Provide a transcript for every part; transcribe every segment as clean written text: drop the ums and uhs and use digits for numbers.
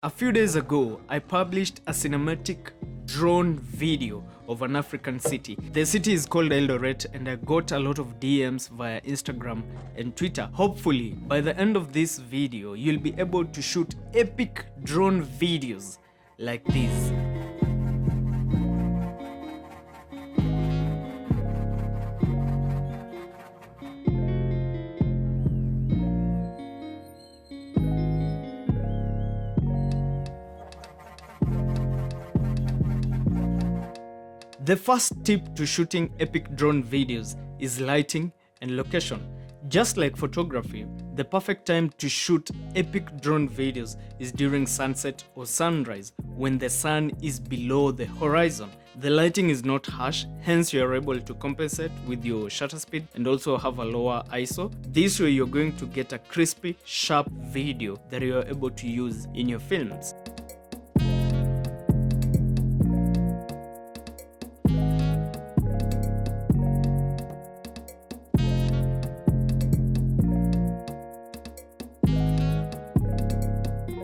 A few days ago, I published a cinematic drone video of an African city. The city is called Eldoret, and I got a lot of DMs via Instagram and Twitter. Hopefully, by the end of this video, you'll be able to shoot epic drone videos like this. The first tip to shooting epic drone videos is lighting and location. Just like photography, the perfect time to shoot epic drone videos is during sunset or sunrise when the sun is below the horizon. The lighting is not harsh, hence you are able to compensate with your shutter speed and also have a lower ISO. This way you're going to get a crispy, sharp video that you are able to use in your films.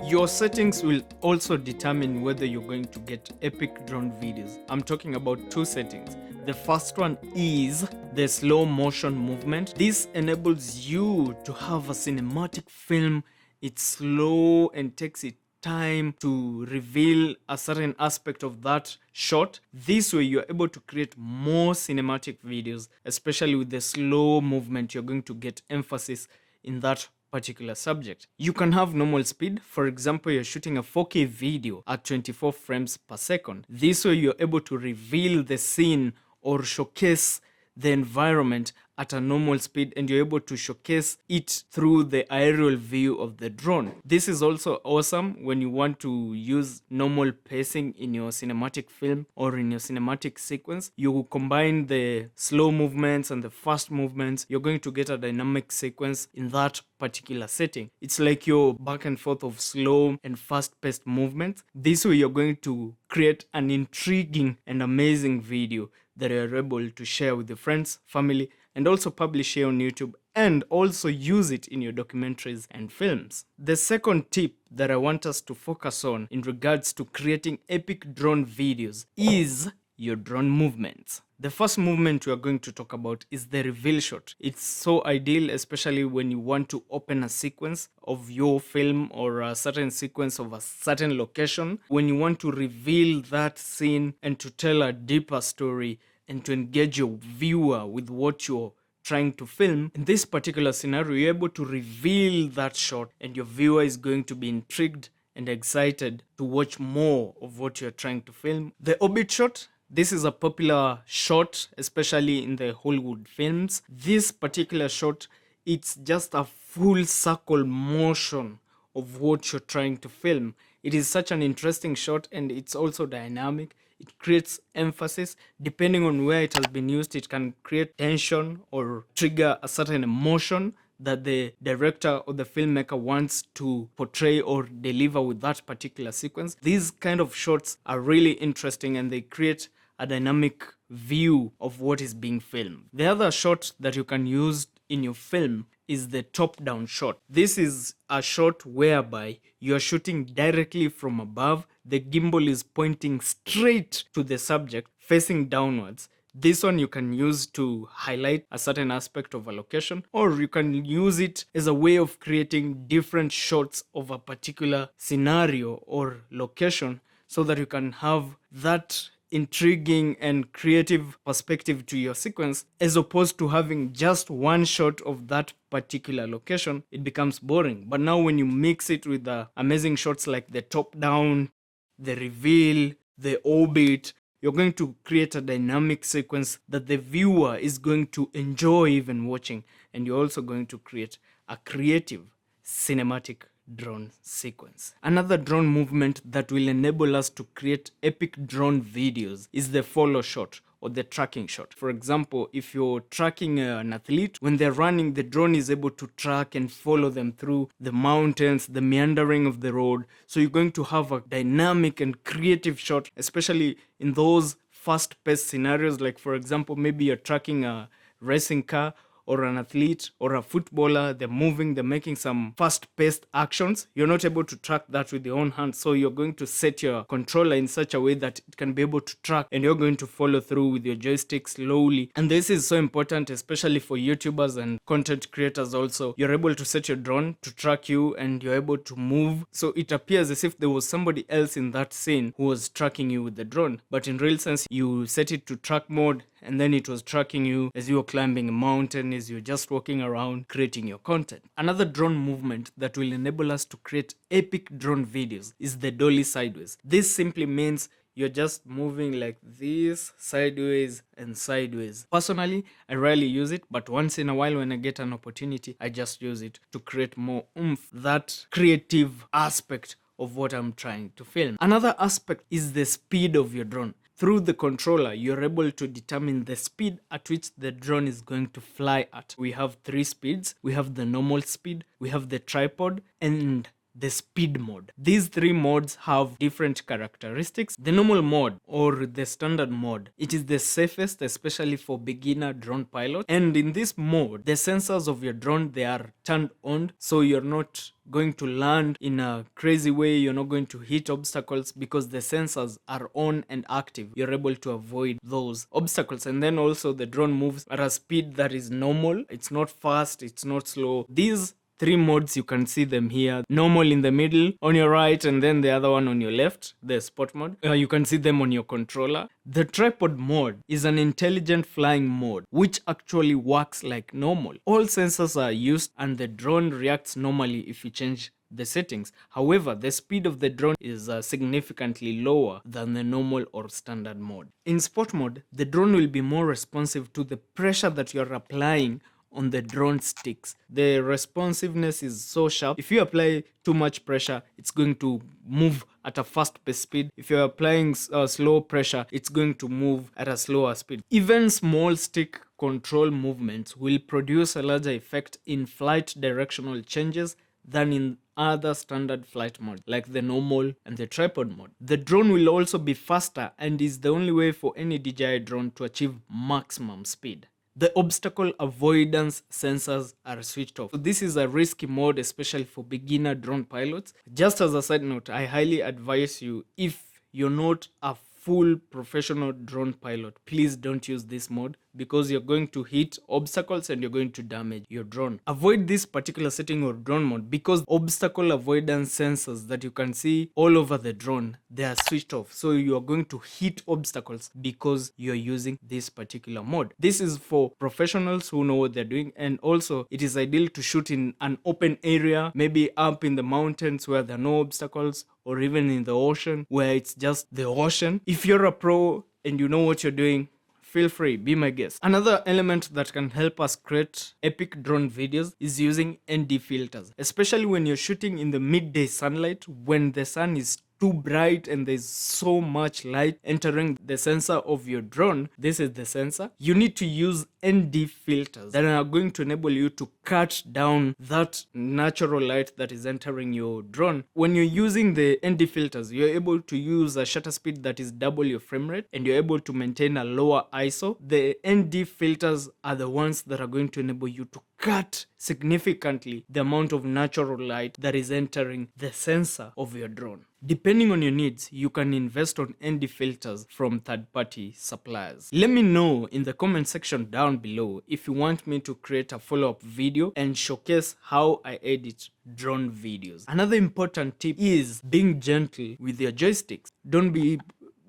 Your settings will also determine whether you're going to get epic drone videos. I'm talking about two settings. The first one is the slow motion movement. This enables you to have a cinematic film. It's slow and takes its time to reveal a certain aspect of that shot. This way you're able to create more cinematic videos, especially with the slow movement. You're going to get emphasis in that particular subject. You can have normal speed. For example, you're shooting a 4K video at 24 frames per second. This way you're able to reveal the scene or showcase the environment at a normal speed, and you're able to showcase it through the aerial view of the drone. This is also awesome when you want to use normal pacing in your cinematic film or in your cinematic sequence. You combine the slow movements and the fast movements, you're going to get a dynamic sequence in that particular setting. It's like your back and forth of slow and fast-paced movements. This way you're going to create an intriguing and amazing video that you're able to share with your friends, family, and also publish here on YouTube, and also use it in your documentaries and films. The second tip that I want us to focus on in regards to creating epic drone videos is your drone movements. The first movement we are going to talk about is the reveal shot. It's so ideal, especially when you want to open a sequence of your film or a certain sequence of a certain location. When you want to reveal that scene and to tell a deeper story and to engage your viewer with what you're trying to film. In this particular scenario, you're able to reveal that shot and your viewer is going to be intrigued and excited to watch more of what you're trying to film. The orbit shot. This is a popular shot, especially in the Hollywood films. This particular shot, it's just a full circle motion of what you're trying to film. It is such an interesting shot, and it's also dynamic. It creates emphasis. Depending on where it has been used, it can create tension or trigger a certain emotion that the director or the filmmaker wants to portray or deliver with that particular sequence. These kind of shots are really interesting, and they create a dynamic view of what is being filmed. The other shot that you can use in your film is the top-down shot. This is a shot whereby you are shooting directly from above. The gimbal is pointing straight to the subject, facing downwards. This one you can use to highlight a certain aspect of a location, or you can use it as a way of creating different shots of a particular scenario or location so that you can have that intriguing and creative perspective to your sequence, as opposed to having just one shot of that particular location. It becomes boring. But now when you mix it with the amazing shots like the top down, the reveal, the orbit, you're going to create a dynamic sequence that the viewer is going to enjoy even watching, and you're also going to create a creative cinematic drone sequence. Another drone movement that will enable us to create epic drone videos is the follow shot or the tracking shot. For example, if you're tracking an athlete, when they're running, the drone is able to track and follow them through the mountains, the meandering of the road. So you're going to have a dynamic and creative shot, especially in those fast-paced scenarios. Like, for example, maybe you're tracking a racing car or an athlete or a footballer, they're moving, they're making some fast-paced actions, you're not able to track that with your own hand. So you're going to set your controller in such a way that it can be able to track, and you're going to follow through with your joystick slowly. And this is so important, especially for YouTubers and content creators also. You're able to set your drone to track you, and you're able to move, so it appears as if there was somebody else in that scene who was tracking you with the drone. But in real sense, you set it to track mode, and then it was tracking you as you were climbing a mountain, as you're just walking around creating your content. Another drone movement that will enable us to create epic drone videos is the dolly sideways. This simply means you're just moving like this, sideways and sideways. Personally, I rarely use it, but once in a while when I get an opportunity, I just use it to create more oomph, that creative aspect of what I'm trying to film. Another aspect is the speed of your drone. Through the controller, you're able to determine the speed at which the drone is going to fly at. We have 3 speeds. We have the normal speed, we have the tripod, and the speed mode. These 3 modes have different characteristics. The normal mode or the standard mode, it is the safest, especially for beginner drone pilots. And in this mode, the sensors of your drone, they are turned on, so you're not going to land in a crazy way, you're not going to hit obstacles because the sensors are on and active. You're able to avoid those obstacles. And then also the drone moves at a speed that is normal. It's not fast, it's not slow. These 3 modes, you can see them here. Normal in the middle on your right, and then the other one on your left, the sport mode. You can see them on your controller. The tripod mode is an intelligent flying mode which actually works like normal. All sensors are used and the drone reacts normally if you change the settings. However, the speed of the drone is significantly lower than the normal or standard mode. In sport mode, the drone will be more responsive to the pressure that you're applying on the drone sticks. The responsiveness is so sharp. If you apply too much pressure, it's going to move at a fast paced speed. If you're applying slow pressure, it's going to move at a slower speed. Even small stick control movements will produce a larger effect in flight directional changes than in other standard flight modes like the normal and the tripod mode. The drone will also be faster and is the only way for any DJI drone to achieve maximum speed. The obstacle avoidance sensors are switched off. So this is a risky mode, especially for beginner drone pilots. Just as a side note, I highly advise you, if you're not a full professional drone pilot, please don't use this mode because you're going to hit obstacles and you're going to damage your drone. Avoid this particular setting or drone mode because obstacle avoidance sensors that you can see all over the drone, they are switched off. So you are going to hit obstacles because you're using this particular mode. This is for professionals who know what they're doing, and also it is ideal to shoot in an open area, maybe up in the mountains where there are no obstacles, or even in the ocean where it's just the ocean. If you're a pro and you know what you're doing, feel free, be my guest. Another element that can help us create epic drone videos is using ND filters, especially when you're shooting in the midday sunlight, when the sun is too bright and there's so much light entering the sensor of your drone. This is the sensor. You need to use ND filters that are going to enable you to cut down that natural light that is entering your drone. When you're using the ND filters, you're able to use a shutter speed that is double your frame rate, and you're able to maintain a lower ISO. The ND filters are the ones that are going to enable you to cut significantly the amount of natural light that is entering the sensor of your drone. Depending on your needs, you can invest on ND filters from third-party suppliers. Let me know in the comment section down below if you want me to create a follow-up video and showcase how I edit drone videos. Another important tip is being gentle with your joysticks. Don't be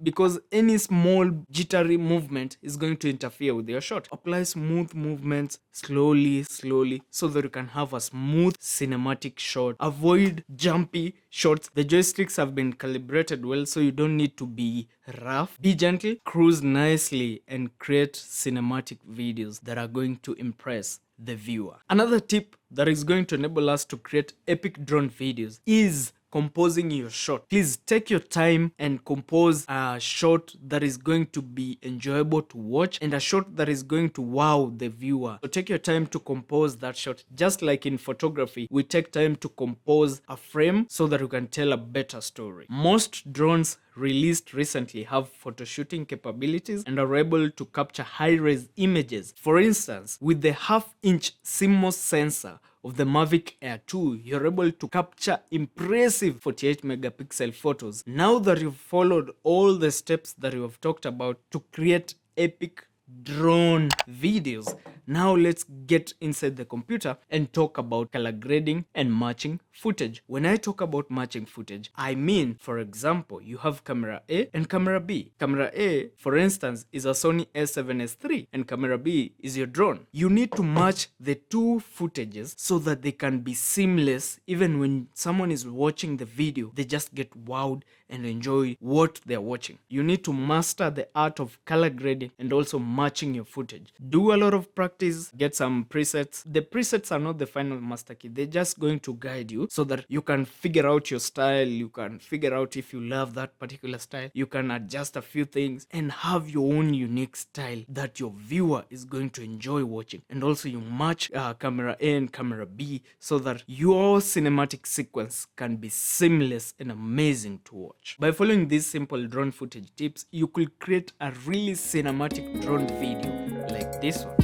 because any small jittery movement is going to interfere with your shot. Apply smooth movements slowly, so that you can have a smooth cinematic shot. Avoid jumpy shots. The joysticks have been calibrated well, so you don't need to be rough. Be gentle, cruise nicely, and create cinematic videos that are going to impress the viewer. Another tip that is going to enable us to create epic drone videos is composing your shot. Please take your time and compose a shot that is going to be enjoyable to watch and a shot that is going to wow the viewer. So take your time to compose that shot. Just like in photography, we take time to compose a frame so that we can tell a better story. Most drones released recently have photo shooting capabilities and are able to capture high-res images. For instance, with the half-inch CMOS sensor of the Mavic Air 2, you're able to capture impressive 48 megapixel photos. Now that you've followed all the steps that you have talked about to create epic drone videos, now let's get inside the computer and talk about color grading and matching footage. When I talk about matching footage, I mean, for example, you have camera A and camera B. Camera A, for instance, is a Sony a7S III and camera B is your drone. You need to match the two footages so that they can be seamless. Even when someone is watching the video, they just get wowed and enjoy what they're watching. You need to master the art of color grading and also matching your footage. Do a lot of practice, get some presets. The presets are not the final master key. They're just going to guide you so that you can figure out your style. You can figure out if you love that particular style. You can adjust a few things and have your own unique style that your viewer is going to enjoy watching. And also you match camera A and camera B so that your cinematic sequence can be seamless and amazing to watch. By following these simple drone footage tips, you could create a really cinematic drone video like this one.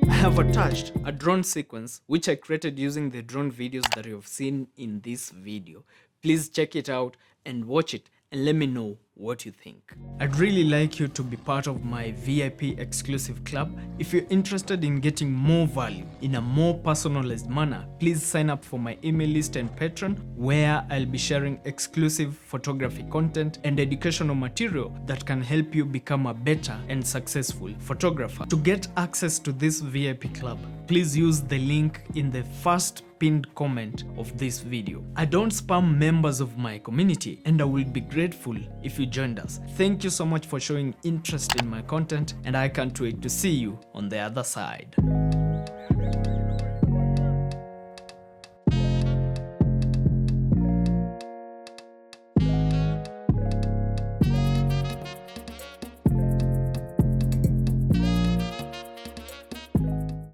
I have attached a drone sequence which I created using the drone videos that you have seen in this video. Please check it out and watch it and let me know what you think. I'd really like you to be part of my VIP exclusive club. If you're interested in getting more value in a more personalized manner, please sign up for my email list and Patreon, where I'll be sharing exclusive photography content and educational material that can help you become a better and successful photographer. To get access to this VIP club, please use the link in the first pinned comment of this video. I don't spam members of my community, and I will be grateful if you joined us. Thank you so much for showing interest in my content, and I can't wait to see you on the other side.